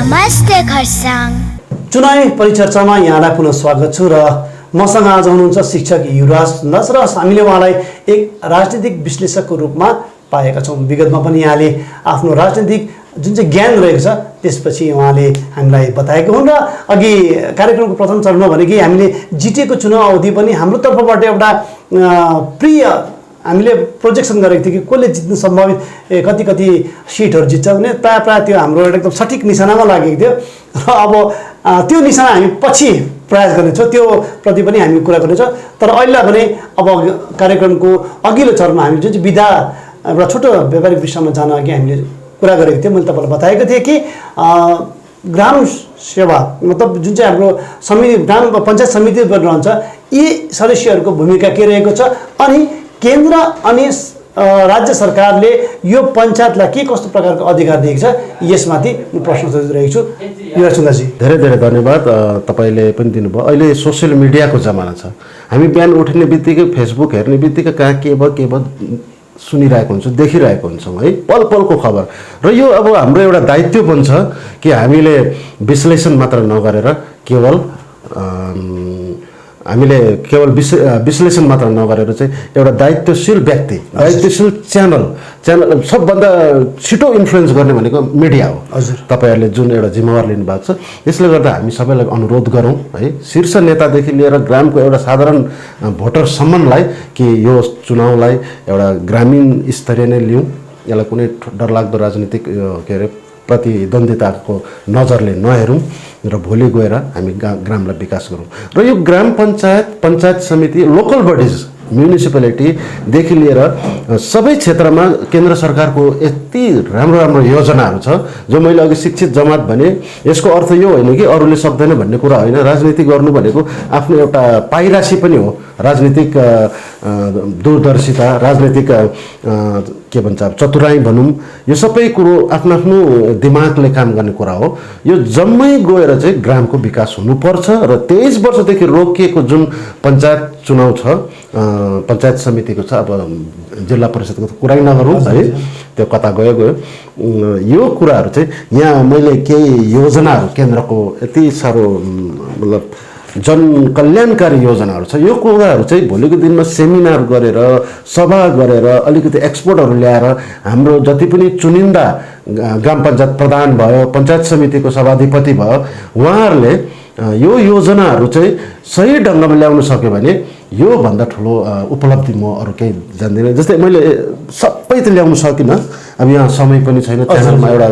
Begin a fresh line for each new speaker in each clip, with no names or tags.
नमस्ते खरसाङ।
चुनावी परिचर्चामा यहाँलाई पुनः स्वागत छु र मसँग आज हुनुहुन्छ शिक्षक युवराज सुन्दास र हामीले उहाँलाई एक राजनीतिक विश्लेषकको रूपमा पाएका छौँ। विगतमा पनि यहाँले आफ्नो राजनीतिक जुन चाहिँ ज्ञान रहेको छ त्यसपछि उहाँले हामीलाई बताएको हुन् र अघि कार्यक्रमको प्रथम चरणमा भने कि हामीले जिटिएको चुनाव अवधि पनि हाम्रो तर्फबाट एउटा प्रिय हामीले प्रोजेक्सन गरेको थियो कि कसले जित्नु सम्भावित कति कति सिटहरू जित्छ भने प्रायः त्यो हाम्रो एकदम सठिक निशानामा लागेको थियो र अब त्यो निशाना हामी पछि प्रयास गर्नेछौँ, त्यो प्रति पनि हामी कुरा गर्नेछौँ। तर अहिले भने अब कार्यक्रमको अघिल्लो चरणमा हामी जुन चाहिँ विधा एउटा छोटो व्यापारिक विषयमा जान अघि हामीले कुरा गरेको थियौँ। मैले तपाईँलाई बताएको थिएँ कि ग्राम सेवा मतलब जुन चाहिँ हाम्रो समिति ग्राम पञ्चायत समिति रहन्छ यी सदस्यहरूको भूमिका के रहेको छ अनि केन्द्र अनि राज्य सरकारले यो पञ्चायतलाई के कस्तो प्रकारको अधिकार दिएको छ यसमाथि म प्रश्न सोधिरहेको छु। युवराज सुन्दासजी
धेरै धेरै धन्यवाद। तपाईँले पनि दिनुभयो। अहिले सोसियल मिडियाको जमाना छ। हामी बिहान उठ्ने बित्तिकै फेसबुक हेर्ने बित्तिकै कहाँ के भयो सुनिरहेको हुन्छौँ, देखिरहेको हुन्छौँ है, पल पलको खबर। र यो अब हाम्रो एउटा दायित्व बन्छ कि हामीले विश्लेषण मात्र नगरेर केवल विश्लेषण मात्र नगरेर चाहिँ एउटा दायित्वशील व्यक्ति, दायित्वशील च्यानल सबभन्दा छिटो इन्फ्लुएन्स गर्ने भनेको मिडिया हो।
हजुर,
तपाईँहरूले जुन एउटा जिम्मेवार लिनुभएको छ यसले गर्दा हामी सबैलाई अनुरोध गरौँ है, शीर्ष नेतादेखि लिएर ग्रामको एउटा साधारण भोटरसम्मलाई कि यो चुनावलाई एउटा ग्रामीण स्तरीय नै लिउँ, यसलाई कुनै डरलाग्दो राजनीतिक के अरे प्रतिद्वन्द्विताको नजरले नहेरौँ र भोलि गएर हामी ग्रामलाई विकास गरौँ। र यो ग्राम पञ्चायत समिति, लोकल बडिज, म्युनिसिपालिटीदेखि लिएर सबै क्षेत्रमा केन्द्र सरकारको यति राम्रो राम्रो योजनाहरू छ जो मैले अघि शिक्षित जमात भने यसको अर्थ यो होइन कि अरूले सक्दैन भन्ने कुरा होइन। राजनीति गर्नु भनेको आफ्नो एउटा पाइरासी पनि हो, राजनीतिक दूरदर्शिता, राजनीतिक के भन्छ चतुराई भनौँ, यो सबै कुरो आफ्नो आफ्नो दिमागले काम गर्ने कुरा हो। यो जम्मै गएर चाहिँ ग्रामको विकास हुनुपर्छ र 23 वर्षदेखि रोकिएको जुन पञ्चायत चुनाव छ, पञ्चायत समितिको छ, अब जिल्ला परिषदको कुरै नगरौँ है, त्यो कता गयो। यो कुराहरू चाहिँ यहाँ मैले केही योजनाहरू केन्द्रको यति साह्रो मतलब जनकल्याणकारी योजनाहरू छ, यो कुराहरू चाहिँ भोलिको दिनमा सेमिनार गरेर सभा गरेर अलिकति एक्सपर्टहरू ल्याएर हाम्रो जति पनि चुनिन्दा ग्राम पञ्चायत प्रधान भयो, पञ्चायत समितिको सभाधिपति भयो, उहाँहरूले यो योजनाहरू चाहिँ सही ढङ्गमा ल्याउन सक्यो भने यो भन्दा ठुलो उपलब्धि म अरू केही जान्दिनँ। जस्तै मैले सबै त ल्याउन सकिनँ, अब यहाँ समय पनि छैन, च्यानलमा एउटा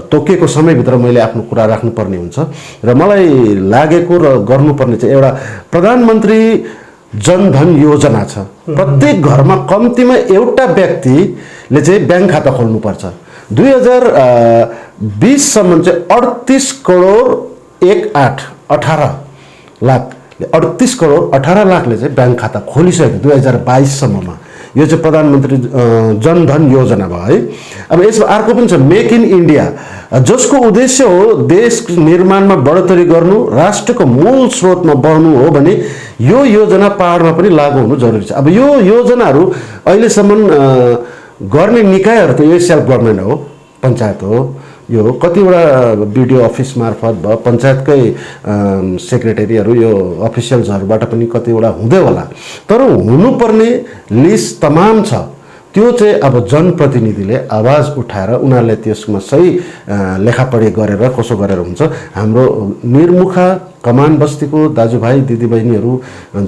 तोकिएको समयभित्र मैले आफ्नो कुरा राख्नुपर्ने हुन्छ र मलाई लागेको र गर्नुपर्ने चाहिँ एउटा प्रधानमन्त्री जनधन योजना छ। प्रत्येक घरमा कम्तीमा एउटा व्यक्तिले चाहिँ ब्याङ्क खाता खोल्नुपर्छ। 2020 सम्म चाहिँ 38 करोड 18 लाखले चाहिँ ब्याङ्क खाता खोलिसक्यो 2022 सम्ममा। यो चाहिँ प्रधानमन्त्री जनधन योजना भयो है। अब यसमा अर्को पनि छ मेक इन इन्डिया, जसको उद्देश्य हो देश निर्माणमा बढोत्तरी गर्नु, राष्ट्रको मूल स्रोतमा बढ्नु हो भने यो योजना पहाडमा पनि लागू हुनु जरुरी छ। अब यो योजनाहरू अहिलेसम्म गर्ने निकायहरू त यो सेल्फ गभर्मेन्ट हो, पञ्चायत हो, यो कतिवटा बिडिओ अफिस मार्फत भयो, पञ्चायतकै सेक्रेटरीहरू यो अफिसियल्सहरूबाट पनि कतिवटा हुँदै होला, तर हुनुपर्ने लिस्ट तमाम छ। त्यो चाहिँ अब जनप्रतिनिधिले आवाज उठाएर उनीहरूले त्यसमा सही लेखापढी गरेर कसो गरेर हुन्छ। हाम्रो निर्मुखा कमान बस्तीको दाजुभाइ दिदीबहिनीहरू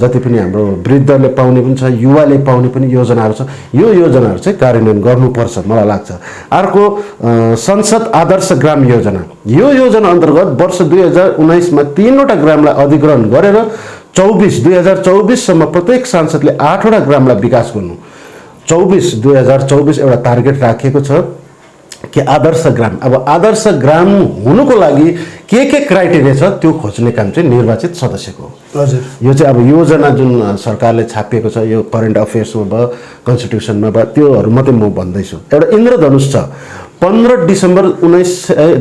जति पनि हाम्रो वृद्धले पाउने पनि छ, युवाले पाउने पनि योजनाहरू छ, यो योजनाहरू चाहिँ कार्यान्वयन गर्नुपर्छ मलाई लाग्छ। अर्को संसद आदर्श ग्राम योजना, यो योजना अन्तर्गत वर्ष 2019 मा 3वटा ग्रामलाई अधिग्रहण गरेर 2024 सम्म प्रत्येक सांसदले 8वटा ग्रामलाई विकास गर्नु। 2024 एउटा टार्गेट राखिएको छ कि आदर्श ग्राम। अब आदर्श ग्राम हुनुको लागि के क्राइटेरिया छ त्यो खोज्ने काम चाहिँ निर्वाचित सदस्यको हो।
हजुर, यो
चाहिँ अब योजना जुन सरकारले छापिएको छ यो करेन्ट अफेयर्समा भयो, कन्स्टिट्युसनमा भयो, त्योहरू मात्रै म भन्दैछु। एउटा इन्द्रधनुष छ। 15 डिसेम्बर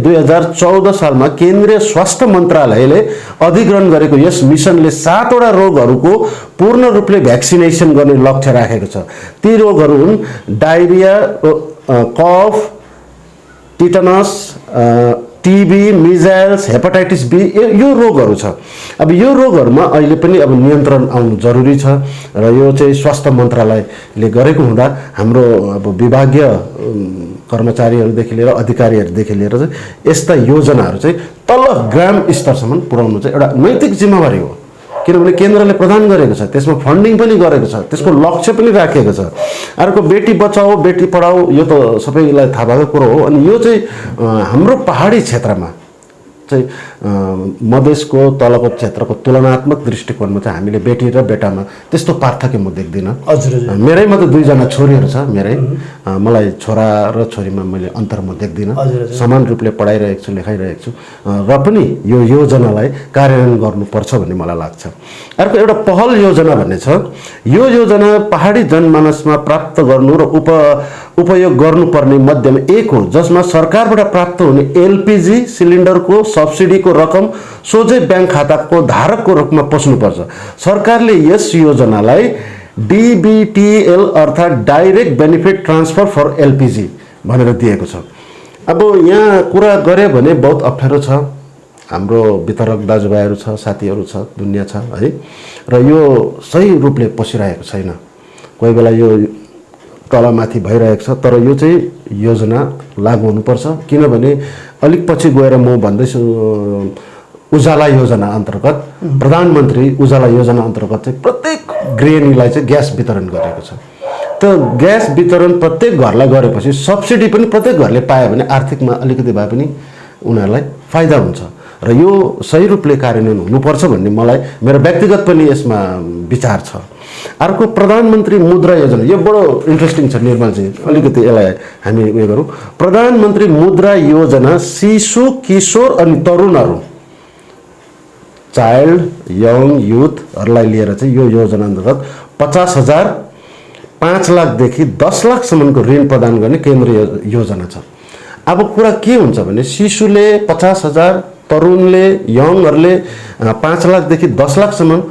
2014 सालमा केन्द्रीय स्वास्थ्य मन्त्रालयले अधिग्रहण गरेको यस मिसनले 7वटा रोगहरूको पूर्ण रूपले भ्याक्सिनेसन गर्ने लक्ष्य राखेको छ। ती रोगहरू हुन् डायरिया, कफ, tetanus, TB, missiles, hepatitis be यो रोगहरू छ। अब यो रोगहरूमा अहिले पनि अब नियन्त्रण आउनु जरुरी छ र यो चाहिँ स्वास्थ्य मन्त्रालयले गरेको हुँदा हाम्रो अब विभागीय कर्मचारीहरूदेखि लिएर अधिकारीहरूदेखि लिएर चाहिँ यस्ता योजनाहरू चाहिँ तल ग्राम स्तरसम्म पुर्याउनु चाहिँ एउटा नैतिक जिम्मेवारी हो। किनभने केन्द्रले प्रदान गरेको छ, त्यसमा फन्डिङ पनि गरेको छ, त्यसको लक्ष्य पनि राखेको छ। अर्को बेटी बचाओ बेटी पढाओ यो त सबैलाई थाहा भएको कुरो हो। अनि यो चाहिँ हाम्रो पहाडी क्षेत्रमा चाहिँ मधेसको तलको क्षेत्रको तुलनात्मक दृष्टिकोणमा चाहिँ हामीले बेटी र बेटामा त्यस्तो पार्थक्य म देख्दिनँ।
हजुर
मेरैमा त 2 जना छोरीहरू छ मेरै, मलाई छोरा र छोरीमा मैले अन्तर म देख्दिनँ। समान रूपले पढाइरहेको छु, लेखाइरहेको छु र पनि यो योजनालाई कार्यान्वयन गर्नुपर्छ भन्ने मलाई लाग्छ। अर्को एउटा पहल योजना भन्ने छ। यो योजना पहाडी जनमानसमा प्राप्त गर्नु र उपयोग गर्नुपर्ने मध्यम एक हो, जसमा सरकारबाट प्राप्त हुने एलपिजी सिलिन्डरको सब्सिडीको रकम सोझै ब्याङ्क खाताको धारकको रूपमा पस्नुपर्छ। सरकारले यस योजनालाई DBTL अर्थात् direct benefit transfer for LPG भनेर दिएको छ। अब यहाँ कुरा गरे भने बहुत अप्ठ्यारो छ। हाम्रो वितरक दाजुभाइहरू छ, साथीहरू छ, दुनियाँ छ है, र यो सही रूपले पसिरहेको छैन। कोही बेला यो तलमाथि भइरहेको छ। तर यो चाहिँ योजना लागू हुनुपर्छ। किनभने अलिक पछि गएर म भन्दैछु उजाला योजना अन्तर्गत, प्रधानमन्त्री उजाला योजना अन्तर्गत चाहिँ प्रत्येक गृहिणीलाई चाहिँ ग्यास वितरण गरेको छ। त ग्यास वितरण प्रत्येक घरलाई गरेपछि सब्सिडी पनि प्रत्येक घरले पायो भने आर्थिकमा अलिकति भए पनि उनीहरूलाई फाइदा हुन्छ र यो सही रूपले कार्यान्वयन हुनुपर्छ भन्ने मलाई मेरो व्यक्तिगत पनि यसमा विचार छ। अर्को प्रधानमन्त्री मुद्रा योजना, यो बडो इन्ट्रेस्टिङ छ निर्मलजी, अलिकति यसलाई हामी उयो गरौँ। प्रधानमन्त्री मुद्रा योजना शिशु, किशोर अनि तरुणहरू, चाइल्ड यङ युथहरूलाई लिएर चाहिँ यो योजना अन्तर्गत 50,000, 5 लाखदेखि 10 लाखसम्मको ऋण प्रदान गर्ने केन्द्रीय योजना छ। अब कुरा के हुन्छ भने शिशुले 50,000, तरुणले यङहरूले 5 लाखदेखि 10 लाखसम्म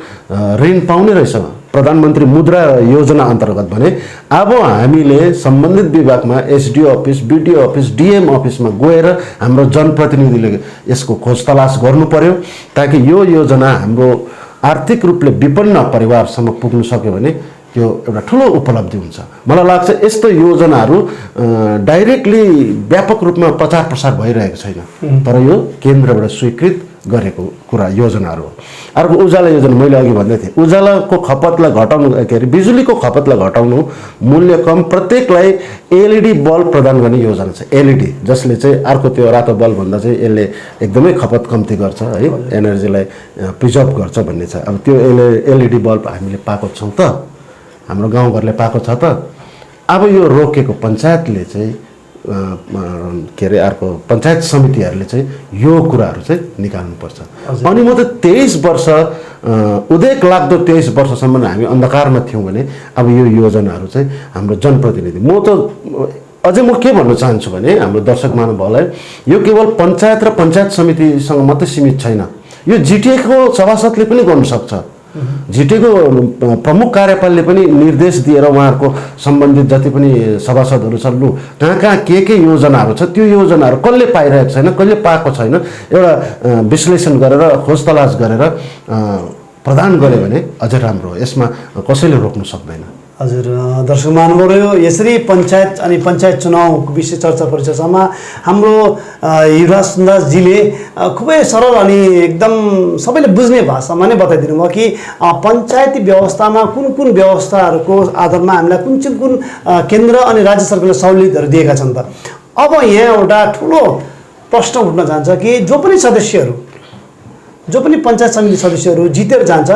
ऋण पाउने रहेछ प्रधानमन्त्री मुद्रा योजना अन्तर्गत भने। अब हामीले सम्बन्धित विभागमा SDO office, BDO office, DM अफिसमा गएर हाम्रो जनप्रतिनिधिले यसको खोज तलास गर्नु पर्यो, ताकि यो योजना हाम्रो आर्थिक रूपले विपन्न परिवारसम्म पुग्न सक्यो भने त्यो एउटा ठुलो उपलब्धि हुन्छ। मलाई लाग्छ यस्तो योजनाहरू डाइरेक्टली व्यापक रूपमा प्रचार प्रसार भइरहेको छैन, तर यो केन्द्रबाट स्वीकृत गरेको कुरा योजनाहरू हो। अर्को उजाला योजना, मैले अघि भन्दै थिएँ, उजालाको खपतलाई घटाउनु, के अरे बिजुलीको खपतलाई घटाउनु, मूल्य कम, प्रत्येकलाई एलइडी बल्ब प्रदान गर्ने योजना छ। एलइडी जसले चाहिँ अर्को त्यो रातो बल्बभन्दा चाहिँ यसले एकदमै खपत कम्ती गर्छ है, एनर्जीलाई प्रिजर्भ गर्छ भन्ने छ। अब त्यो एलइडी बल्ब हामीले पाएको छौँ त, हाम्रो गाउँघरले पाएको छ त। अब यो रोकेको पञ्चायतले चाहिँ के अरे अर्को पञ्चायत समितिहरूले चाहिँ यो कुराहरू चाहिँ निकाल्नुपर्छ। अनि म त 23 वर्ष उदेक लाग्दो 23 वर्षसम्म हामी अन्धकारमा थियौँ भने अब यो योजनाहरू चाहिँ हाम्रो जनप्रतिनिधि, म त अझै म के भन्न चाहन्छु भने हाम्रो दर्शक महानुभावलाई, यो केवल पञ्चायत र पञ्चायत समितिसँग मात्रै सीमित छैन, यो जिटिएको सभासदले पनि गर्नु सक्छ। जिटिएको प्रमुख कार्यपालले पनि निर्देश दिएर उहाँहरूको सम्बन्धित जति पनि सभासदहरू छन्, लु कहाँ के योजनाहरू छ, त्यो योजनाहरू कसले पाइरहेको छैन, कसले पाएको छैन, एउटा विश्लेषण गरेर खोज तलास गरेर प्रदान गर्यो भने अझै राम्रो हो। यसमा कसैले रोक्नु सक्दैन।
हजुर दर्शक महानुभावहरू, यसरी पञ्चायत अनि पञ्चायत चुनावको विषय चर्चा परिचर्चामा हाम्रो युवराज सुन्दासजीले खुबै सरल अनि एकदम सबैले बुझ्ने भाषामा नै बताइदिनु भयो कि पञ्चायती व्यवस्थामा कुन कुन व्यवस्थाहरूको आधारमा हामीलाई कुन केन्द्र अनि राज्य सरकारले सहुलियतहरू दिएका छन् त। अब यहाँ एउटा ठुलो प्रश्न उठ्न जान्छ कि जो पनि पञ्चायत समिति सदस्यहरू जितेर जान्छ,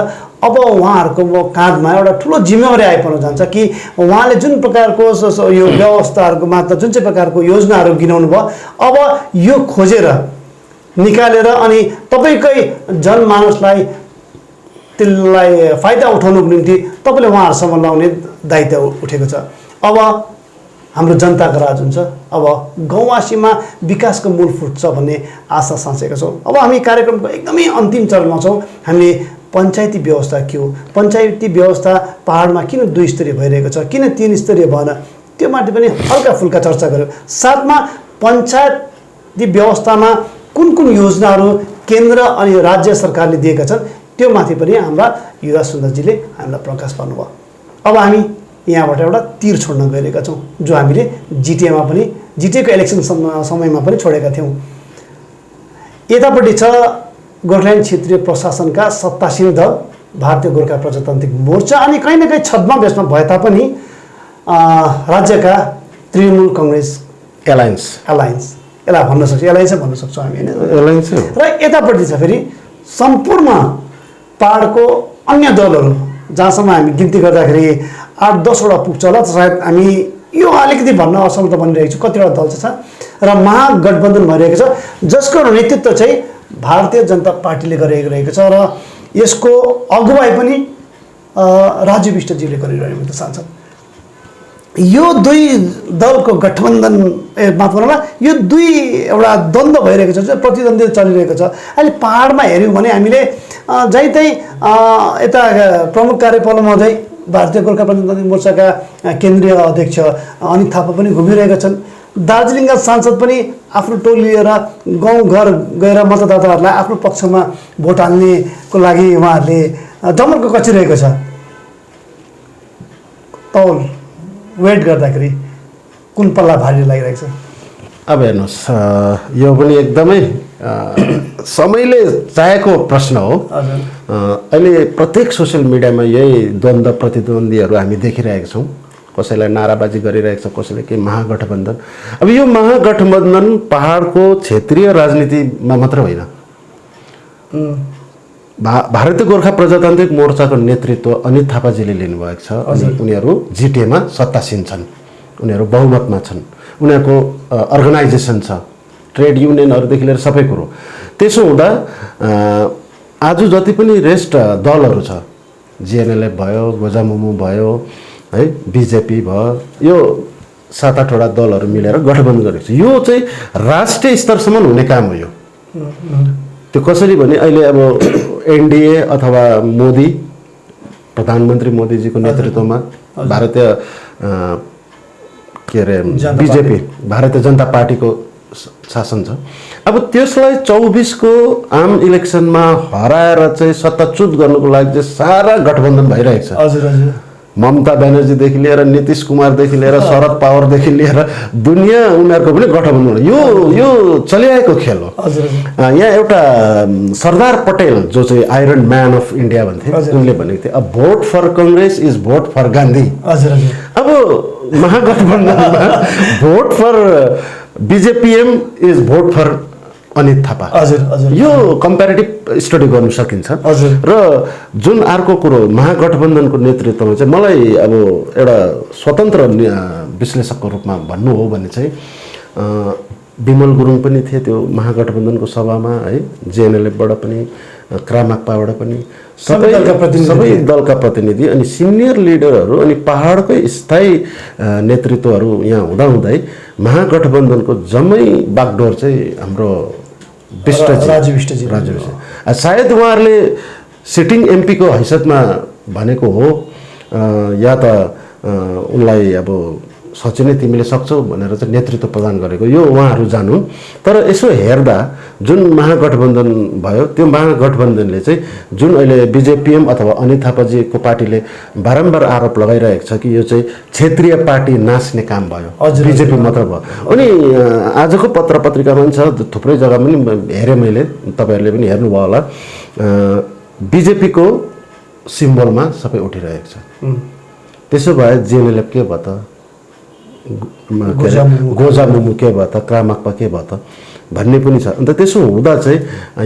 अब उहाँहरूको काँधमा एउटा ठुलो जिम्मेवारी आइपर्न जान्छ कि उहाँले जुन प्रकारको यो व्यवस्थाहरूको मात्र जुन चाहिँ प्रकारको योजनाहरू गिनाउनु भयो, अब यो खोजेर निकालेर अनि तपाईँकै जनमानसलाई त्यसलाई फाइदा उठाउनुको निम्ति तपाईँले उहाँहरूसम्म ल्याउने दायित्व उठेको छ। अब हाम्रो जनताको राज हुन्छ, अब गाउँवासीमा विकासको मूल फुट्छ भन्ने आशा साँचेका छौँ। अब हामी कार्यक्रमको एकदमै अन्तिम चरणमा छौँ। हामीले पञ्चायती व्यवस्था के हो, पञ्चायती व्यवस्था पहाडमा किन 2 स्तरीय भइरहेको छ, किन 3 स्तरीय भएन, त्यो माथि पनि हल्का फुल्का चर्चा गऱ्यौँ। साथमा पञ्चायती व्यवस्थामा कुन कुन योजनाहरू केन्द्र अनि राज्य सरकारले दिएका छन् त्यो माथि पनि हाम्रा युवराज सुन्दरजीले हामीलाई प्रकाश पार्नुभयो। अब हामी यहाँबाट एउटा तीर छोड्न गइरहेका छौँ, जो हामीले जिटिएमा पनि जिटिएको इलेक्सन समयमा पनि छोडेका थियौँ। यतापट्टि छ गोर्खाल्यान्ड क्षेत्रीय प्रशासनका सत्तासीन दल भारतीय गोर्खा प्रजातान्त्रिक मोर्चा अनि कहीँ न कहीँ छद्म बेसमा भए तापनि राज्यका तृणमूल काङ्ग्रेस
एलायन्स
यसलाई भन्न सक्छौँ, एलायन्सै भन्न सक्छौँ हामी होइन।
एलायन्स
र यतापट्टि छ फेरि सम्पूर्ण पाहाडको अन्य दलहरू, जहाँसम्म हामी गिन्ती गर्दाखेरि 8-10वटा पुग्छ होला, सायद हामी यो अलिकति भन्न असमर्थ बनिरहेको छु कतिवटा दल छ र महागठबन्धन भइरहेको छ, जसको नेतृत्व चाहिँ भारतीय जनता पार्टीले गरिरहेको छ र यसको अगुवाई पनि राजु विष्टजीले गरिरहेको छ सांसद। यो दुई दलको गठबन्धन माफ गर्नु होला, यो दुई एउटा द्वन्द्व भइरहेको छ, प्रतिद्वन्दी चलिरहेको छ। अहिले पाहाडमा हेऱ्यौँ भने हामीले जहीँ यता प्रमुख कार्यपालक महोदय भारतीय गोर्खा प्रजातान्त्रिक मोर्चाका केन्द्रीय अध्यक्ष अनित थापा पनि घुमिरहेका छन्। दार्जिलिङका सांसद पनि आफ्नो टोली लिएर गाउँघर गएर मतदाताहरूलाई आफ्नो पक्षमा भोट हाल्नेको लागि उहाँहरूले जमर्को कचिरहेको छ। तौल वेट गर्दाखेरि कुन पल्ला भारी लागिरहेको छ?
अब हेर्नुहोस्, यो पनि एकदमै समयले चाहेको प्रश्न हो। अहिले प्रत्येक सोसियल मिडियामा यही द्वन्द्व प्रतिद्वन्द्वीहरू हामी देखिरहेका छौँ। कसैलाई नाराबाजी गरिरहेको छ, कसैले के महागठबन्धन। अब यो महागठबन्धन पहाडको क्षेत्रीय राजनीतिमा मात्र होइन, भारतीय गोर्खा प्रजातान्त्रिक मोर्चाको नेतृत्व अनित थापाजीले लिनुभएको छ अनि उनीहरू जिटिएमा सत्तासीन छन्, उनीहरू बहुमतमा छन्, उनीहरूको अर्गनाइजेसन छ, ट्रेड युनियनहरूदेखि लिएर सबै कुरो। त्यसो हुँदा आज जति पनि रेस्ट दलहरू छ, जिएनएलएफ भयो, गोजामुमु भयो है, बिजेपी भयो, यो 7-8वटा दलहरू मिलेर गठबन्धन गरेको छ। यो चाहिँ राष्ट्रिय स्तरसम्म हुने काम हो। यो त्यो कसरी भने अहिले अब एनडिए अथवा मोदी प्रधानमन्त्री मोदीजीको नेतृत्वमा भारतीय के अरे बिजेपी भारतीय जनता पार्टीको शासन छ। अब त्यसलाई 24को आम इलेक्सनमा हराएर चाहिँ सत्ताच्युत गर्नुको लागि चाहिँ सारा गठबन्धन भइरहेको छ।
हजुर हजुर,
ममता ब्यानर्जीदेखि लिएर नीतिश कुमारदेखि लिएर शरद पवारदेखि लिएर दुनियाँ उनीहरूको पनि गठबन्धन। यो चलिआएको खेल हो। यहाँ एउटा सरदार पटेल जो चाहिँ आइरन म्यान अफ इन्डिया भन्थे, उनले भनेको थिए अब vote for Congress is vote for Gandhi. अब महागठबन्धनमा vote for BGPM is vote for Anit Thapa. यो कम्पेरिटिभ स्टडी गर्नु सकिन्छ। र जुन अर्को कुरो महागठबन्धनको नेतृत्वमा चाहिँ मलाई अब एउटा स्वतन्त्र विश्लेषकको रूपमा भन्नु हो भने चाहिँ विमल गुरुङ पनि थिए त्यो महागठबन्धनको सभामा है, जेएनएलएफबाट पनि क्रामाक्पाबाट पनि सबै दलका प्रतिनिधि अनि सिनियर लिडरहरू अनि पहाडकै स्थायी नेतृत्वहरू यहाँ हुँदाहुँदै महागठबन्धनको जम्मै बागडोर चाहिँ हाम्रो राजु विष्टजी सायद उहाँहरूले सिटिङ एमपीको हैसियतमा भनेको हो या त उनलाई अब सचिनै तिमीले सक्छौ भनेर चाहिँ नेतृत्व प्रदान गरेको, यो उहाँहरू जानुन्। तर यसो हेर्दा जुन महागठबन्धन भयो त्यो महागठबन्धनले चाहिँ जुन अहिले बिजेपिएम अथवा अनित थापाजीको पार्टीले बारम्बार आरोप लगाइरहेको छ कि यो चाहिँ क्षेत्रीय पार्टी नाच्ने काम भयो, बिजेपी मात्र भयो। अनि आजको पत्र पत्रिकामा पनि छ, थुप्रै जग्गा पनि हेरेँ मैले, तपाईँहरूले पनि हेर्नुभयो होला, बिजेपीको सिम्बलमा सबै उठिरहेको छ। त्यसो भए जेएनएलएफ के भयो त, गोजामुमु के भयो त, क्रामाक्पा के भयो त भन्ने पनि छ। अन्त त्यसो हुँदा चाहिँ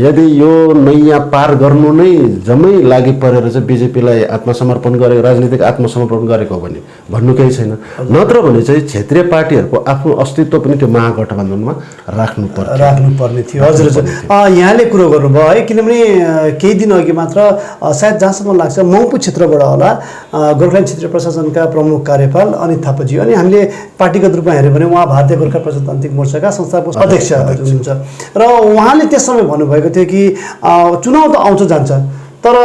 यदि यो नैया पार गर्नु नै जम्मै लागि परेर चाहिँ बिजेपीलाई आत्मसमर्पण गरेको, राजनीतिक आत्मसमर्पण गरेको हो भने भन्नु केही छैन। नत्र भने चाहिँ क्षेत्रीय पार्टीहरूको आफ्नो अस्तित्व पनि त्यो महागठबन्धनमा राख्नुपर्ने थियो। हजुर यहाँले कुरो गर्नुभयो है, किनभने केही दिन अघि मात्र सायद जहाँसम्म लाग्छ मङ्पू क्षेत्रबाट होला गोर्खाल्यान्ड क्षेत्रीय प्रशासनका प्रमुख कार्यपाल अनित थापाजी, अनि हामीले पार्टीगत रूपमा हेऱ्यौँ भने उहाँ भारतीय गोर्खा प्रजातान्त्रिक मोर्चाका संस्थापक अध्यक्ष हुनुहुन्छ र उहाँले त्यस समय भन्नुभएको थियो कि चुनाव त आउँछ जान्छ तर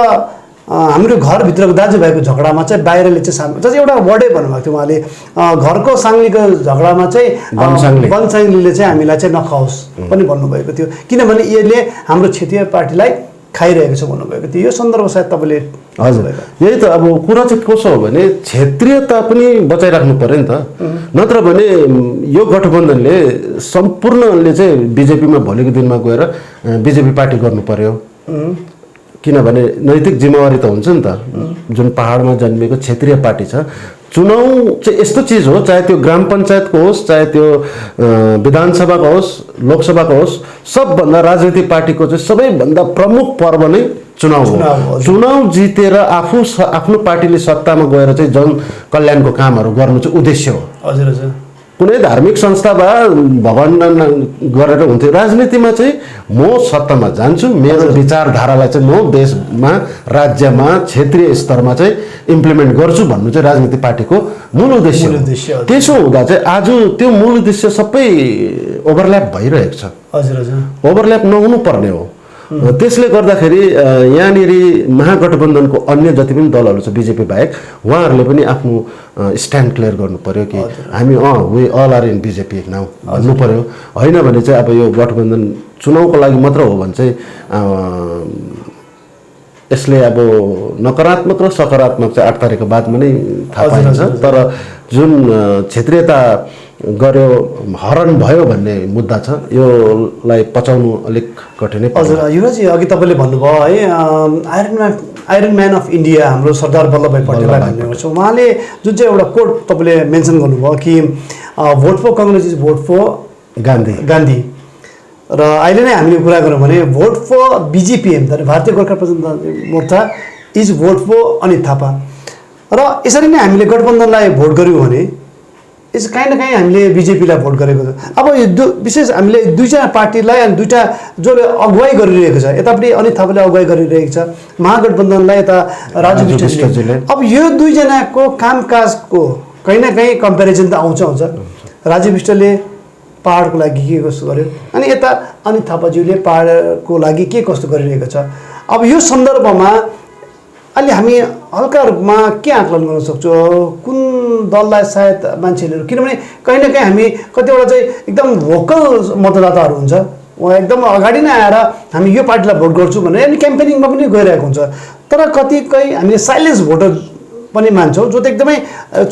हाम्रो घरभित्रको दाजुभाइको झगडामा चाहिँ बाहिरले चाहिँ जस्तै एउटा वर्डै भन्नुभएको थियो उहाँले, घरको साङ्लीको झगडामा चाहिँ वनसाङ्लीले चाहिँ हामीलाई चाहिँ नखाओस् पनि भन्नुभएको थियो, किनभने यसले हाम्रो क्षेत्रीय पार्टीलाई खाइरहेको छ भन्नुभएको थियो। यो सन्दर्भ सायद तपाईँले
हजुर यही त अब कुरा चाहिँ कसो हो भने क्षेत्रीयता पनि बचाइराख्नु पर्यो नि त, नत्र भने यो गठबन्धनले सम्पूर्णले चाहिँ बिजेपीमा भोलिको दिनमा गएर बिजेपी पार्टी गर्नु पर्यो, किनभने नैतिक जिम्मेवारी त हुन्छ नि त। जुन पहाडमा जन्मेको क्षेत्रीय पार्टी छ, चुनाव चाहिँ यस्तो चिज हो, चाहे त्यो ग्राम पञ्चायतको होस्, चाहे त्यो विधानसभाको होस्, लोकसभाको होस्, सबभन्दा राजनीतिक पार्टीको चाहिँ सबैभन्दा प्रमुख पर्व नै चुनाव हो। चुनाव जितेर आफ्नो पार्टीले सत्तामा गएर चाहिँ जन कल्याणको कामहरू गर्नु चाहिँ उद्देश्य हो।
हजुर हजुर
कुनै धार्मिक संस्था वा भगवान गरेर हुन्थ्यो, राजनीतिमा चाहिँ म सत्तामा जान्छु, मेरो विचारधारालाई चाहिँ म देशमा राज्यमा क्षेत्रीय स्तरमा चाहिँ इम्प्लिमेन्ट गर्छु भन्नु चाहिँ राजनीतिक पार्टीको मूल उद्देश्य हो। त्यसो हुँदा चाहिँ आज त्यो मूल उद्देश्य सबै ओभरल्याप भइरहेको छ।
हजुर हजुर
ओभरल्याप नहुनु पर्ने हो। त्यसले गर्दाखेरि यहाँनिर महागठबन्धनको अन्य जति पनि दलहरू छ बिजेपी बाहेक, उहाँहरूले पनि आफ्नो स्ट्यान्ड क्लियर गर्नु पर्यो कि हामी we all are in BJP now भन्नु पर्यो। होइन भने चाहिँ अब यो गठबन्धन चुनावको लागि मात्र हो भने चाहिँ यसले अब नकारात्मक र सकारात्मक चाहिँ 8 तारिकको बादमा नै थाहा पाइन्छ। तर जुन क्षेत्रीयता गर्यो हरण भयो भन्ने मुद्दा छ, योलाई पचाउनु अलिक कठिनै पर्छ।
हजुर युवराजी, अघि तपाईँले भन्नुभयो है आइरन म्यान अफ इन्डिया हाम्रो सरदार वल्लभभाइ पटेललाई भन्ने गर्छ। उहाँले जुन चाहिँ एउटा कोट तपाईँले मेन्सन गर्नुभयो कि vote for Congress is vote for Gandhi, र अहिले नै हामीले कुरा गरौँ भने vote for BGPM Bharatiya Gorkha Prajatantra Morcha is vote for Anit Thapa. र यसरी नै हामीले गठबन्धनलाई भोट गऱ्यौँ भने यस काहीँ न काहीँ हामीले बिजेपीलाई भोट गरेको छ। अब यो विशेष हामीले दुईवटा पार्टीलाई अनि दुईवटा जसले अगुवाई गरिरहेको छ, यतापट्टि अनित थापाले अगुवाई गरिरहेको छ, महागठबन्धनलाई यता राजु विष्टले। अब यो दुईजनाको कामकाजको कहीँ न कहीँ कम्पेरिजन त आउँछ। राजु विष्टले पहाडको लागि के कस्तो गर्यो, अनि यता अनित थापाज्यूले पहाडको लागि के कस्तो गरिरहेको छ। अब यो सन्दर्भमा अहिले हामी हल्का रूपमा के आकलन गर्न सक्छौँ, कुन दललाई सायद मान्छेहरू, किनभने कहीँ न कहीँ हामी कतिवटा चाहिँ एकदम भोकल मतदाताहरू हुन्छ, उहाँ एकदम अगाडि नै आएर हामी यो पार्टीलाई भोट गर्छु भनेर अनि क्याम्पेनिङमा पनि गइरहेको हुन्छ। तर कतिपय हामीले साइलेन्स भोटर पनि मान्छौँ जो चाहिँ एकदमै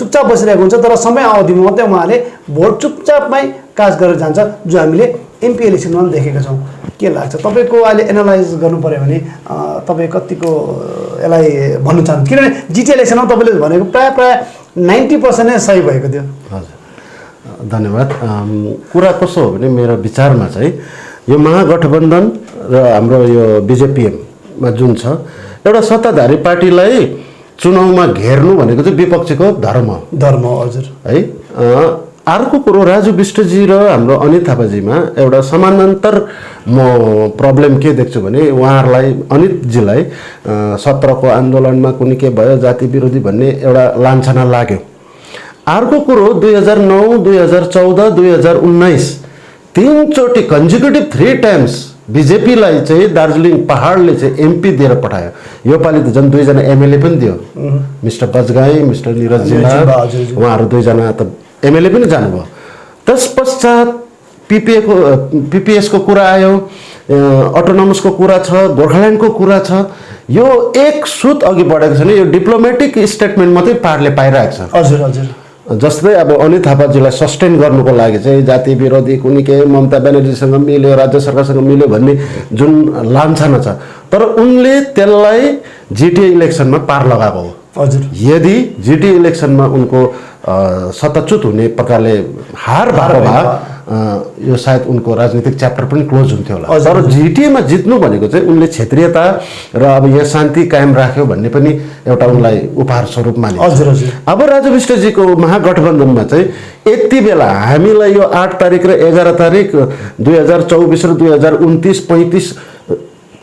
चुपचाप बसिरहेको हुन्छ, तर समय अवधिमा मात्रै उहाँले भोट चुपचापमै काज गरेर जान्छ, जो हामीले एमपी इलेक्सनमा पनि देखेका छौँ। के लाग्छ तपाईँको अहिले एनालाइज गर्नु पऱ्यो भने तपाईँ कतिको यसलाई भन्नु चाहनुहुन्छ, किनभने जिटिए इलेक्सनमा तपाईँले भनेको प्रायः 90% नै सही भएको थियो।
हजुर धन्यवाद। कुरा कस्तो हो भने मेरो विचारमा चाहिँ यो महागठबन्धन र हाम्रो यो बिजेपिएममा जुन छ, एउटा सत्ताधारी पार्टीलाई चुनावमा घेर्नु भनेको चाहिँ विपक्षीको धर्म हजुर है। अर्को कुरो राजु विष्टजी र हाम्रो अनित थापाजीमा एउटा समानान्तर म प्रब्लम के देख्छु भने उहाँहरूलाई अनितजीलाई 17को आन्दोलनमा कुनै के भयो जाति विरोधी भन्ने एउटा लान्छना लाग्यो। अर्को कुरो 2009, 2014, 2019 तीनचोटि कन्जिक्युटिभ 3 टाइम्स बिजेपीलाई चाहिँ दार्जिलिङ पहाडले चाहिँ एमपी दिएर पठायो। योपालि त झन् 2 जना एमएलए पनि दियो, मिस्टर बजगाई, मिस्टर निरज जिल्ला, उहाँहरू 2 जना त एमएलए पनि जानुभयो। त्यस पश्चात पिपिएसको कुरा आयो, अटोनोमसको कुरा छ, गोर्खाल्यान्डको कुरा छ। यो एक सुत अघि बढेको छैन, यो डिप्लोमेटिक स्टेटमेन्ट मात्रै पार्टीले पाइरहेको छ।
हजुर हजुर
जस्तै अब अनित थापाजीलाई सस्टेन गर्नुको लागि चाहिँ जाति विरोधी कुनै के ममता ब्यानर्जीसँग मिल्यो, राज्य सरकारसँग मिल्यो भन्ने जुन लान्छना छ, तर उनले त्यसलाई जिटिए इलेक्सनमा पार लगाएको हो।
हजुर
यदि जिटिए इलेक्सनमा उनको सत्ताच्युत हुने प्रकारले हार भएको भए यो सायद उनको राजनीतिक च्याप्टर पनि क्लोज हुन्थ्यो होला। तर जिटिएमा जित्नु भनेको चाहिँ उनले क्षेत्रीयता र अब यहाँ शान्ति कायम राख्यो भन्ने पनि एउटा उनलाई उपहार स्वरूप मानिन्छ। अब राजु विष्टजीको महागठबन्धनमा चाहिँ यति बेला हामीलाई यो 8 तारिक र 11 तारिक 2024 र 2029, 35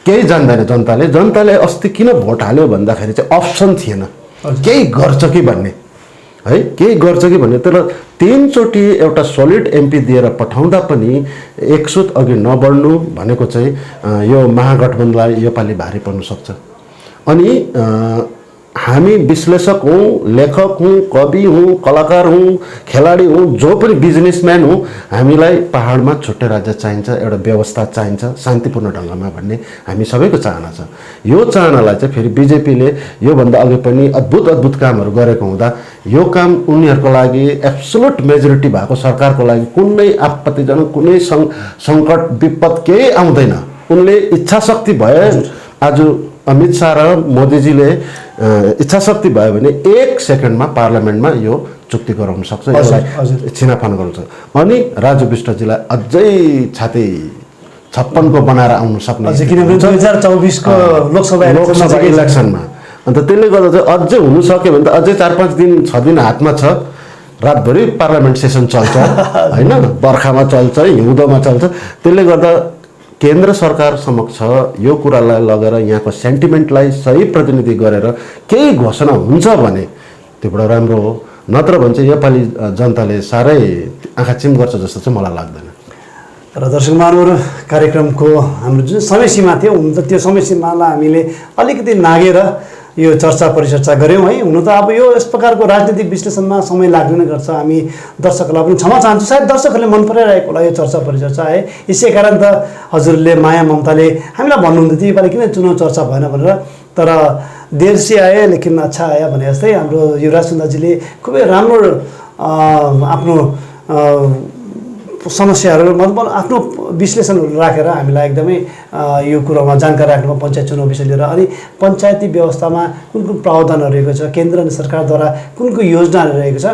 केही जान्दैन जनताले अस्ति किन भोट हाल्यो भन्दाखेरि चाहिँ अप्सन थिएन, केही गर्छ कि भन्ने है, केही गर्छ कि भन्ने। तर 3 चोटि एउटा सोलिड एमपी दिएर पठाउँदा पनि एकसुत अघि नबढ्नु भनेको चाहिँ यो महागठबन्धनलाई योपालि भारी पर्न सक्छ। अनि हामी विश्लेषक हौँ, लेखक हौँ, कवि हौँ, कलाकार हौँ, खेलाडी हौँ, जो पनि बिजनेसम्यान हौँ, हामीलाई पहाडमा छुट्टै राज्य चाहिन्छ, एउटा व्यवस्था चाहिन्छ शान्तिपूर्ण ढङ्गमा भन्ने हामी सबैको चाहना छ। यो चाहनालाई चाहिँ फेरि बिजेपीले योभन्दा अघि पनि अद्भुत कामहरू गरेको हुँदा यो काम उनीहरूको लागि एब्सोल्युट मेजोरिटी भएको सरकारको लागि कुनै आपत्तिजनक, कुनै सङ्कट विपद केही आउँदैन। उनले इच्छाशक्ति भए आज अमित शाह र मोदीजीले इच्छाशक्ति भयो भने 1 सेकेन्डमा पार्लियामेन्टमा यो चुक्ति गराउन सक्छ, यसलाई छिनाफान गर्छ। अनि राजु विष्टजीलाई अझै छाती 56 को बनाएर आउन सक्ने,
किनभने 2024 को लोकसभा
इलेक्सनमा। अन्त त्यसले गर्दा चाहिँ अझै हुनु सक्यो भने त अझै 4-5 दिन 6 दिन हातमा छ। रातभरि पार्लियामेन्ट सेसन चल्छ हैन, बर्खामा चल्छ, हिउँदोमा चल्छ। त्यसले गर्दा केन्द्र सरकार समक्ष यो कुरालाई लगेर यहाँको सेन्टिमेन्टलाई सही प्रतिनिधि गरेर केही घोषणा हुन्छ भने त्यो बडो राम्रो हो। नत्र भने चाहिँ योपालि जनताले साह्रै आँखा चिम गर्छ जस्तो चाहिँ मलाई लाग्दैन।
र दर्शक महानुभावहरू, कार्यक्रमको हाम्रो जुन समय सीमा थियो, हुन त त्यो समय सीमालाई हामीले अलिकति नागेर यो चर्चा परिचर्चा गऱ्यौँ है। हुन त अब यो यस प्रकारको राजनीतिक विश्लेषणमा समय लाग्ने गर्छ। हामी दर्शकहरूलाई पनि क्षमा चाहन्छु, सायद दर्शकहरूले मन पराइरहेको होला यो चर्चा परिचर्चा है। यसै कारण त हजुरले माया ममताले हामीलाई भन्नुहुन्थ्यो योपालि किन चुनाव चर्चा भएन भनेर। तर देर से आए लेकिन अच्छा आया भने जस्तै हाम्रो युवराज सुन्दासजीले खुबै राम्रो आफ्नो समस्याहरू मतलब आफ्नो विश्लेषणहरू राखेर हामीलाई एकदमै यो कुरामा जानकारी राख्नुभयो पञ्चायत चुनाव विषय लिएर। अनि पञ्चायती व्यवस्थामा कुन कुन प्रावधानहरू रहेको छ, केन्द्र अनि सरकारद्वारा कुन कुन योजनाहरू रहेको छ,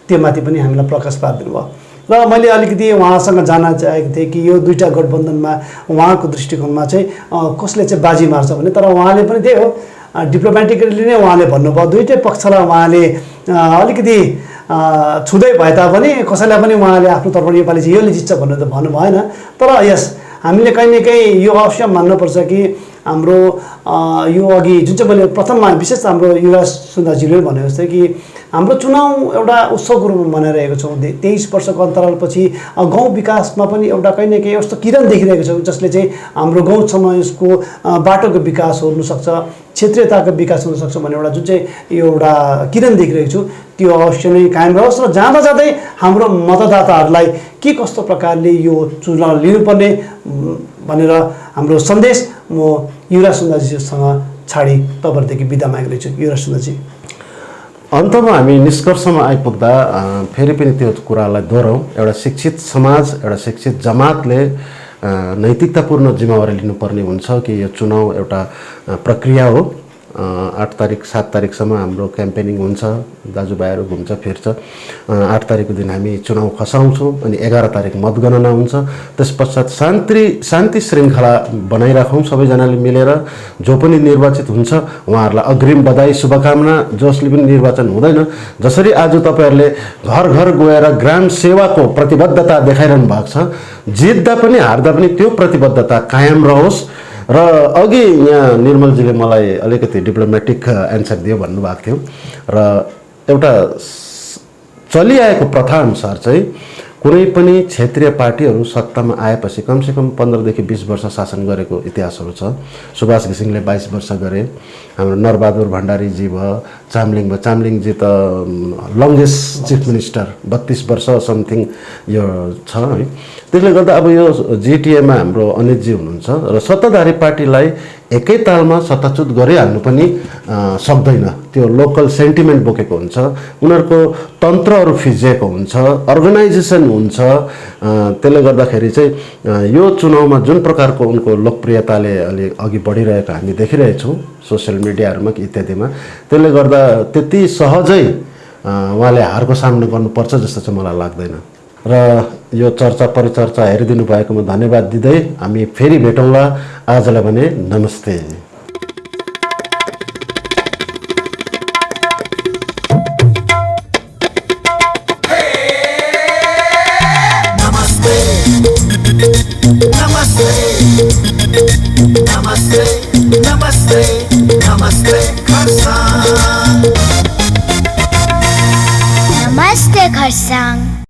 त्योमाथि पनि हामीलाई प्रकाश पारिदिनु भयो। र मैले अलिकति उहाँसँग जान्न चाहेको थिएँ कि यो दुईवटा गठबन्धनमा उहाँको दृष्टिकोणमा चाहिँ कसले चाहिँ बाजी मार्छ भने। तर उहाँले पनि त्यही हो, डिप्लोमेटिकली नै उहाँले भन्नुभयो, दुईटै पक्षलाई उहाँले अलिकति छुँदै भए तापनि कसैलाई पनि उहाँले आफ्नो तर्फबाट योपालि चाहिँ योले जित्छ भन्नु त भन्नु भएन। तर यस हामीले कहीँ न कहीँ यो अवश्य मान्नुपर्छ कि हाम्रो यो अघि जुन चाहिँ मैले प्रथममा विशेष हाम्रो युवराज सुन्दासजीले भने जस्तै कि हाम्रो चुनाव एउटा उत्सवको रूपमा मनाइरहेको छौँ। 23 वर्षको अन्तरालपछि गाउँ विकासमा पनि एउटा कहीँ न कहीँ यस्तो किरण देखिरहेको छ जसले चाहिँ हाम्रो गाउँ समाजको बाटोको विकास हुनसक्छ, क्षेत्रीयताको विकास हुनसक्छ भन्ने एउटा जुन चाहिँ यो एउटा किरण देखिरहेको छु, त्यो अवश्य नै कायम रहोस्। र जाँदा जाँदै हाम्रो मतदाताहरूलाई के कस्तो प्रकारले यो चुनाव लिनुपर्ने भनेर हाम्रो सन्देश म युवराज सुन्दासजीसँग छाडी तपाईँहरूदेखि बिदा मागेको छु। युवराज सुन्दासजी,
अन्तमा हामी निष्कर्षमा आइपुग्दा फेरि पनि त्यो कुरालाई दोहोऱ्यौँ, एउटा शिक्षित समाज, एउटा शिक्षित जमातले नैतिकतापूर्ण जिम्मेवारी लिनुपर्ने हुन्छ कि यो चुनाव एउटा प्रक्रिया हो। 8 तारिक 7 तारिकसम्म हाम्रो क्याम्पेनिङ हुन्छ, दाजुभाइहरू घुम्छ फिर्छ। 8 तारिकको दिन हामी चुनाव खसाउँछौँ अनि 11 तारिक मतगणना हुन्छ। त्यस पश्चात शान्ति श्रृङ्खला बनाइराखौँ सबैजनाले मिलेर। जो पनि निर्वाचित हुन्छ उहाँहरूलाई अग्रिम बधाई शुभकामना। जसले पनि निर्वाचन हुँदैन, जसरी आज तपाईँहरूले घर घर गएर ग्राम सेवाको प्रतिबद्धता देखाइरहनु भएको छ, जित्दा पनि हार्दा पनि त्यो प्रतिबद्धता कायम रहोस्। र अघि यहाँ निर्मलजीले मलाई अलिकति डिप्लोमेटिक एन्सर दियो भन्नुभएको थियो। र एउटा चलिआएको प्रथाअनुसार चाहिँ कुनै पनि क्षेत्रीय पार्टीहरू सत्तामा आएपछि कमसेकम 15 देखि 20 वर्ष शासन गरेको इतिहासहरू छ। सुभाष घिसिङले 22 वर्ष गरे, हाम्रो नरबहादुर भण्डारीजी भयो, चामलिङ भयो। चामलिङजी त लङ्गेस्ट चिफ मिनिस्टर 32 वर्ष समथिङ यो छ है। त्यसले गर्दा अब यो जिटिएमा हाम्रो अनितजी हुनुहुन्छ र सत्ताधारी पार्टीलाई एकै तालमा सत्ताच्युत गरिहाल्नु पनि सक्दैन। त्यो लोकल सेन्टिमेन्ट बोकेको हुन्छ, उनीहरूको तन्त्रहरू फिजिएको हुन्छ, अर्गनाइजेसन हुन्छ। त्यसले गर्दाखेरि चाहिँ यो चुनावमा जुन प्रकारको उनको लोकप्रियताले अलि अघि बढिरहेको हामी देखिरहेछौँ सोसियल मिडियाहरूमा इत्यादिमा, त्यसले गर्दा त्यति सहजै उहाँले हारको सामना गर्नुपर्छ जस्तो चाहिँ मलाई लाग्दैन। र यो चर्चा परिचर्चा हेरिदिनु भएकोमा धन्यवाद दिँदै हामी फेरि भेटौँला। आजलाई भने नमस्ते।